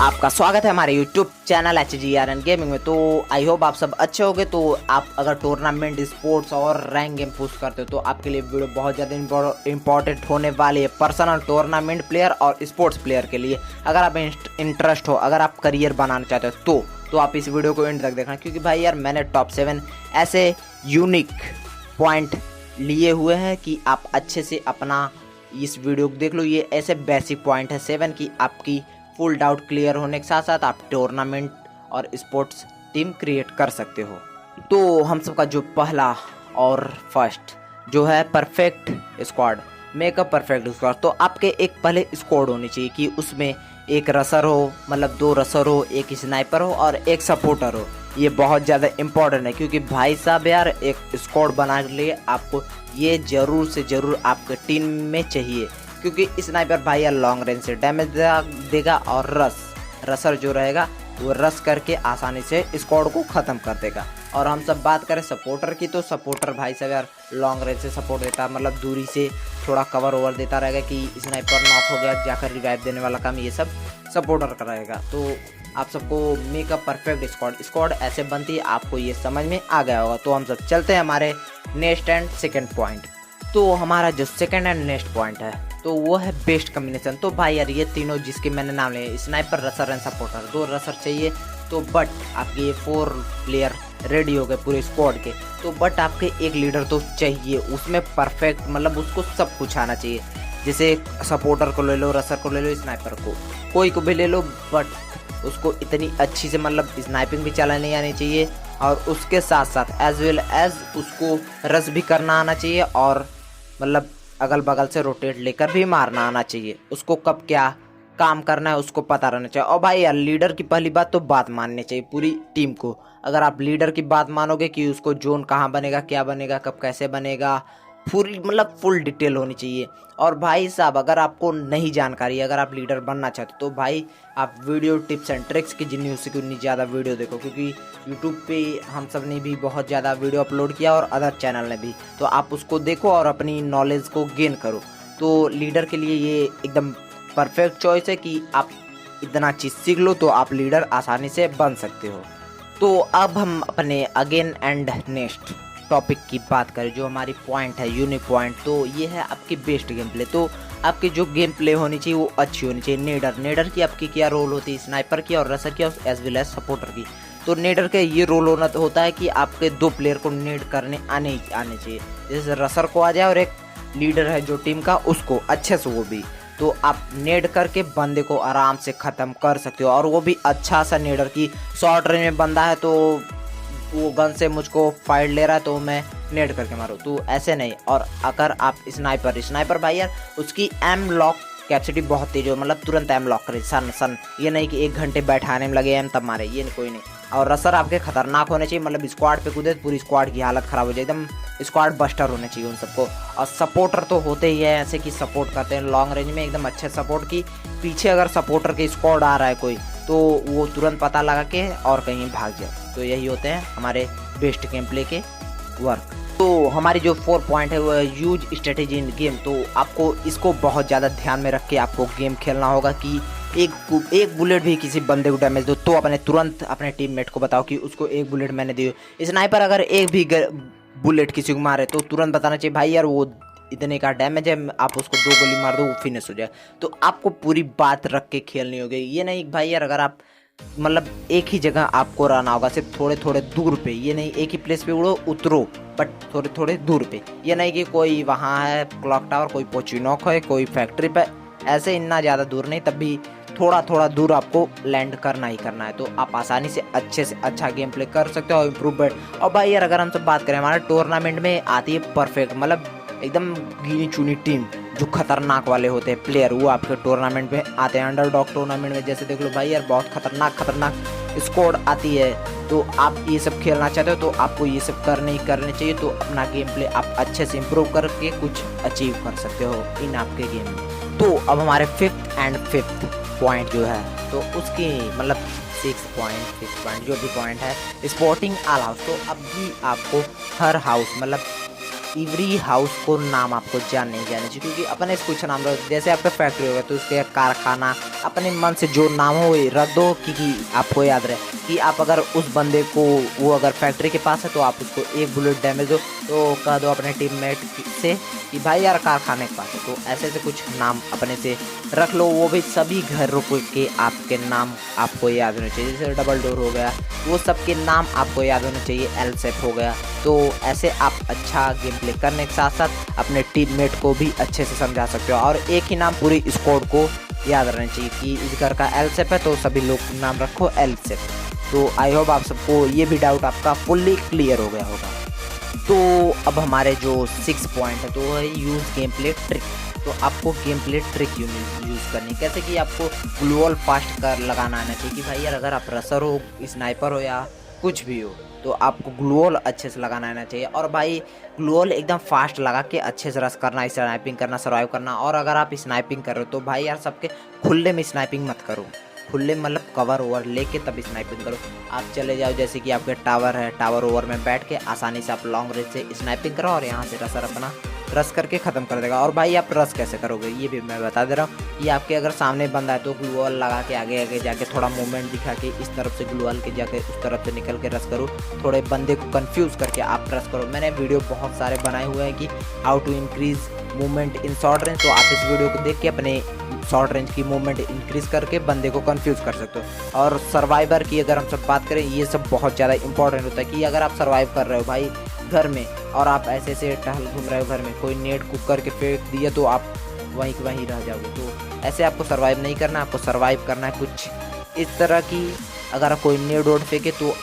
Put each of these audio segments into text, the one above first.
आपका स्वागत है हमारे YouTube चैनल HGRN गेमिंग में। तो आई होप आप सब अच्छे होंगे। तो आप अगर टूर्नामेंट, स्पोर्ट्स और रैंक गेम पुश करते हो तो आपके लिए वीडियो बहुत ज़्यादा इंपॉर्टेंट होने वाली है, पर्सनल टूर्नामेंट प्लेयर और स्पोर्ट्स प्लेयर के लिए। अगर आप इंटरेस्ट हो, अगर आप करियर बनाना चाहते हो तो आप इस वीडियो को एंड तक देखना, क्योंकि भाई यार मैंने टॉप 7 ऐसे यूनिक पॉइंट लिए हुए हैं कि आप अच्छे से अपना इस वीडियो को देख लो। ये ऐसे बेसिक पॉइंट है 7 की आपकी फुल डाउट क्लियर होने के साथ साथ आप टूर्नामेंट और स्पोर्ट्स टीम क्रिएट कर सकते हो। तो हम सबका जो पहला और फर्स्ट जो है perfect squad, makeup perfect squad. तो आपके एक पहले स्क्वाड होनी चाहिए कि उसमें एक रसर हो, मतलब 2 रसर हो, एक स्नाइपर हो और एक सपोर्टर हो। ये बहुत ज़्यादा इंपॉर्टेंट है, क्योंकि भाई साहब यार एक स्क्वाड बनाने के लिए आपको ये ज़रूर से ज़रूर आपके टीम में चाहिए, क्योंकि स्नाइपर भाई यार लॉन्ग रेंज से डैमेज देगा और रसर जो रहेगा वो रस करके आसानी से स्क्वाड को ख़त्म कर देगा। और हम सब बात करें सपोर्टर की, तो सपोर्टर भाई साहब यार लॉन्ग रेंज से सपोर्ट देता है, मतलब दूरी से थोड़ा कवर ओवर देता रहेगा कि स्नाइपर नॉक हो गया, जाकर रिवाइव देने वाला काम ये सब सपोर्टर कराएगा। तो आप सबको मेकअप परफेक्ट स्क्वाड ऐसे बनती है, आपको ये समझ में आ गया होगा। तो हम सब चलते हैं हमारे नेक्स्ट एंड सेकेंड पॉइंट। तो हमारा जो सेकेंड एंड नेक्स्ट पॉइंट है तो वो है बेस्ट कम्बिनेशन। तो भाई यार ये तीनों जिसके मैंने नाम लिए, स्नाइपर, रसर एंड सपोर्टर, 2 रसर चाहिए। तो बट आपके ये 4 प्लेयर रेडी हो गए पूरे स्क्वाड के। तो बट आपके एक लीडर तो चाहिए, उसमें परफेक्ट मतलब उसको सब कुछ आना चाहिए। जैसे सपोर्टर को ले लो, रसर को ले लो, स्नाइपर को कोई को भी ले लो, बट उसको इतनी अच्छी से मतलब स्नाइपिंग भी चलानी आनी चाहिए और उसके साथ साथ एज वेल एज उसको रस भी करना आना चाहिए और मतलब अगल बगल से रोटेट लेकर भी मारना आना चाहिए। उसको कब क्या काम करना है उसको पता रहना चाहिए। और भाई यार लीडर की पहली बात तो बात माननी चाहिए पूरी टीम को। अगर आप लीडर की बात मानोगे कि उसको जोन कहाँ बनेगा, क्या बनेगा, कब कैसे बनेगा, पूरी मतलब फुल डिटेल होनी चाहिए। और भाई साहब अगर आपको नहीं जानकारी, अगर आप लीडर बनना चाहते हो तो भाई आप वीडियो टिप्स एंड ट्रिक्स की जितनी हो सके उतनी ज़्यादा वीडियो देखो, क्योंकि यूट्यूब पे हम सब ने भी बहुत ज़्यादा वीडियो अपलोड किया और अदर चैनल ने भी। तो आप उसको देखो और अपनी नॉलेज को गेन करो। तो लीडर के लिए ये एकदम परफेक्ट चॉइस है कि आप इतना चीज़ सीख लो तो आप लीडर आसानी से बन सकते हो। तो अब हम अपने अगेन एंड नेक्स्ट टॉपिक की बात करें, जो हमारी पॉइंट है यूनिक पॉइंट। तो ये है आपकी बेस्ट गेम प्ले। तो आपकी जो गेम प्ले होनी चाहिए वो अच्छी होनी चाहिए। नेडर की आपकी क्या रोल होती है, स्नाइपर की और रसर की और एज वेल एज सपोर्टर की। तो नेडर का ये रोल होता है कि आपके 2 प्लेयर को नेड करने आने चाहिए। जैसे रसर को आ जाए और एक लीडर है जो टीम का उसको अच्छे से वो भी, तो आप नेड करके बंदे को आराम से ख़त्म कर सकते हो। और वो भी अच्छा सा नेडर की शॉर्ट रेंज में बंदा है तो वो गन से मुझको फाइट ले रहा है तो मैं नेड करके मारूँ, तो ऐसे नहीं। और अगर आप स्नाइपर भाई यार उसकी एम लॉक कैपेसिटी बहुत तेज हो, मतलब तुरंत एम लॉक करे सन। ये नहीं कि 1 घंटे बैठाने में लगे एम तब मारे, ये नहीं, कोई नहीं। और रसर आपके खतरनाक होने चाहिए, मतलब स्क्वाड पे कूदे पूरी स्क्वाड की हालत ख़राब हो जाए, एकदम स्क्वाड बस्टर होने चाहिए उन सबको। और सपोर्टर तो होते ही है ऐसे कि सपोर्ट करते हैं लॉन्ग रेंज में एकदम अच्छे सपोर्ट की। पीछे अगर सपोर्टर के स्क्वाड आ रहा है कोई तो वो तुरंत पता लगा के और कहीं भाग जाए। तो यही होते हैं हमारे बेस्ट गेम प्ले के वर्क। तो हमारी जो 4 पॉइंट है वो यूज स्ट्रेटेजी इन गेम। तो आपको इसको बहुत ज़्यादा ध्यान में रख के आपको गेम खेलना होगा कि एक बुलेट भी किसी बंदे को डैमेज दो तो तुरंत अपने टीममेट को बताओ कि उसको 1 बुलेट मैंने दी। स्नाइपर अगर एक भी बुलेट किसी को मारे तो तुरंत बताना चाहिए भाई यार वो इतने का डैमेज है, आप उसको 2 गोली मार दो वो फिनिश हो जाए। तो आपको पूरी बात रख के खेलनी होगी। ये नहीं भाई यार अगर आप मतलब एक ही जगह आपको रहना होगा, सिर्फ थोड़े थोड़े दूर पे, ये नहीं एक ही प्लेस पे उतरो बट थोड़े थोड़े दूर पे। ये नहीं कि कोई वहाँ है क्लॉक टावर, कोई पोचिनोक है, कोई फैक्ट्री पे, ऐसे इतना ज़्यादा दूर नहीं, तब भी थोड़ा थोड़ा दूर आपको लैंड करना ही करना है। तो आप आसानी से अच्छे से अच्छा गेम प्ले कर सकते हो, इम्प्रूवमेंट। और भाई यार अगर हम सब बात करें हमारे टूर्नामेंट में आती है परफेक्ट, मतलब एकदम गिनी चुनी टीम जो खतरनाक वाले होते हैं प्लेयर, वो आपके टूर्नामेंट में आते हैं। अंडरडॉग टूर्नामेंट में जैसे देख लो भाई यार बहुत खतरनाक स्क्वाड आती है। तो आप ये सब खेलना चाहते हो तो आपको ये सब करने चाहिए। तो अपना गेम प्ले आप अच्छे से इम्प्रूव करके कुछ अचीव कर सकते हो इन आपके गेम में। तो अब हमारे 5th पॉइंट जो है तो उसकी मतलब 6 पॉइंट जो भी पॉइंट है स्पोर्टिंग ऑल हाउस। तो अब भी आपको हर हाउस मतलब एवरी हाउस को नाम आपको जानने चाहिए, क्योंकि अपने से कुछ नाम रखो। जैसे आपका फैक्ट्री होगा तो उसके कारखाना अपने मन से जो नाम हो रख दो, क्योंकि आपको याद रहे कि आप अगर उस बंदे को, वो अगर फैक्ट्री के पास है तो आप उसको एक बुलेट डैमेज दो तो कह दो अपने टीममेट से कि भाई यार कारखाने के पास है। तो ऐसे से कुछ नाम अपने से रख लो, वो भी सभी घरों के आपके नाम आपको याद होने चाहिए। जैसे डबल डोर हो गया, वो सब के नाम आपको याद होने चाहिए। एल सेफ हो गया। तो ऐसे आप अच्छा गेम प्ले करने के साथ साथ अपने टीममेट को भी अच्छे से समझा सकते हो, और एक ही नाम पूरी स्क्वाड को याद रहना चाहिए कि इस घर का एल सेफ है तो सभी लोग नाम रखो एल सेफ। तो आई होप आप सबको ये भी डाउट आपका फुल्ली क्लियर हो गया होगा। तो अब हमारे जो 6 पॉइंट है तो है यूज़ गेम प्ले ट्रिक। तो आपको गेम प्ले ट्रिक यूज़ करनी कैसे कि आपको ग्लूअल फास्ट कर लगाना आना चाहिए कि भाई यार अगर आप रसर हो, स्नाइपर हो या कुछ भी हो तो आपको ग्लूअल अच्छे से लगाना आना चाहिए। और भाई ग्लूअल एकदम फास्ट लगा के अच्छे से रस करना, स्नाइपिंग करना, सर्वाइव करना। और अगर आप स्नाइपिंग कर रहे हो तो भाई यार सबके खुले में स्नाइपिंग मत करो, खुले मतलब कवर ओवर लेके तब स्नाइपिंग करो। आप चले जाओ जैसे कि आपके टावर है, टावर ओवर में बैठ के आसानी से आप लॉन्ग रेंज से स्नाइपिंग करो और यहाँ से रसर अपना रस करके ख़त्म कर देगा। और भाई आप रस कैसे करोगे ये भी मैं बता दे रहा हूँ। ये आपके अगर सामने बंदा है तो ग्लूअल लगा के आगे आगे जाके थोड़ा मूवमेंट दिखा के इस तरफ से ग्लूअल के जाके उस तरफ से निकल के रस करो, थोड़े बंदे को कंफ्यूज करके आप रस करो। मैंने वीडियो बहुत सारे बनाए हुए हैं कि how to increase movement in short range, तो आप इस वीडियो को देख के अपने शॉर्ट रेंज की मूवमेंट इंक्रीज करके बंदे को कंफ्यूज कर सकते हो। और सर्वाइवर की अगर हम सब बात करें, ये सब बहुत ज़्यादा इंपॉर्टेंट होता है कि अगर आप सर्वाइव कर रहे हो भाई घर में और आप ऐसे से टहल घूम रहे हो घर में, कोई नेट कुक करके फेंक दिया तो आप वहीं के वहीं रह जाओगे। तो ऐसे आपको सर्वाइव नहीं करना, आपको सर्वाइव करना है कुछ इस तरह की। अगर कोई नेट वोड फेंके तो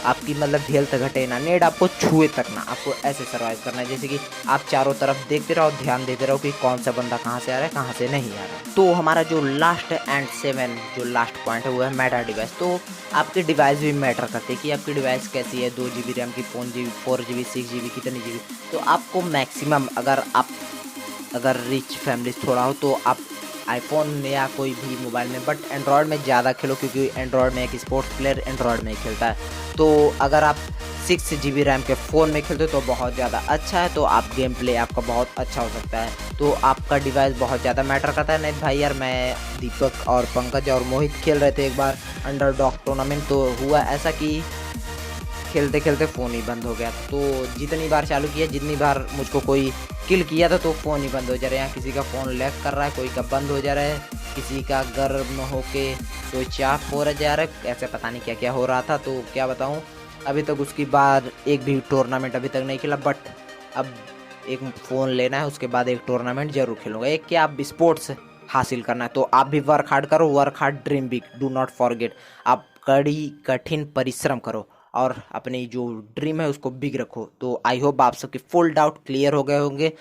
आपकी मतलब हेल्थ घटे ना, नेट आपको छुए तक ना, आपको ऐसे सर्वाइव करना है जैसे कि आप चारों तरफ देखते रहो, ध्यान देते रहो कि कौन सा बंदा कहाँ से आ रहा है कहाँ से नहीं आ रहा है। तो हमारा जो लास्ट एंड 7 जो लास्ट पॉइंट है वो है मेटा डिवाइस। तो आपकी डिवाइस भी मैटर करती है कि आपकी डिवाइस कैसी है, 2 GB रैम की, 4 GB 6 GB कितनी GB। तो आपको मैक्सिमम अगर रिच फैमिली थोड़ा हो तो आप आईफोन या कोई भी मोबाइल में, बट एंड्रॉयड में ज़्यादा खेलो क्योंकि एंड्रॉयड में एक स्पोर्ट्स प्लेयर एंड्रॉयड में ही खेलता है। तो अगर आप 6 GB रैम के फ़ोन में खेलते हो तो बहुत ज़्यादा अच्छा है, तो आप गेम प्ले आपका बहुत अच्छा हो सकता है। तो आपका डिवाइस बहुत ज़्यादा मैटर करता है। नहीं भाई यार, मैं दीपक और पंकज और मोहित खेल रहे थे एक बार अंडरडॉग टूर्नामेंट, तो हुआ ऐसा कि खेलते खेलते फ़ोन ही बंद हो गया। तो जितनी बार चालू किया, जितनी बार मुझको कोई किल किया था तो फ़ोन ही बंद हो जा रहा है। यहाँ किसी का फ़ोन लैग कर रहा है, कोई का बंद हो जा रहा है, किसी का गर्म होके स्विच ऑफ हो जा रहा है, ऐसे पता नहीं क्या क्या हो रहा था। तो क्या बताऊँ, अभी तक उसके बाद एक भी टूर्नामेंट अभी तक नहीं खेला, बट अब एक फ़ोन लेना है, उसके बाद एक टूर्नामेंट ज़रूर खेलूँगा। एक क्या आप स्पोर्ट्स हासिल करना है तो आप भी वर्क हार्ड करो, work hard dream big, do not forget. आप कड़ी कठिन परिश्रम करो और अपनी जो ड्रीम है उसको बिग रखो। तो आई होप आप सबके फुल डाउट क्लियर हो गए होंगे।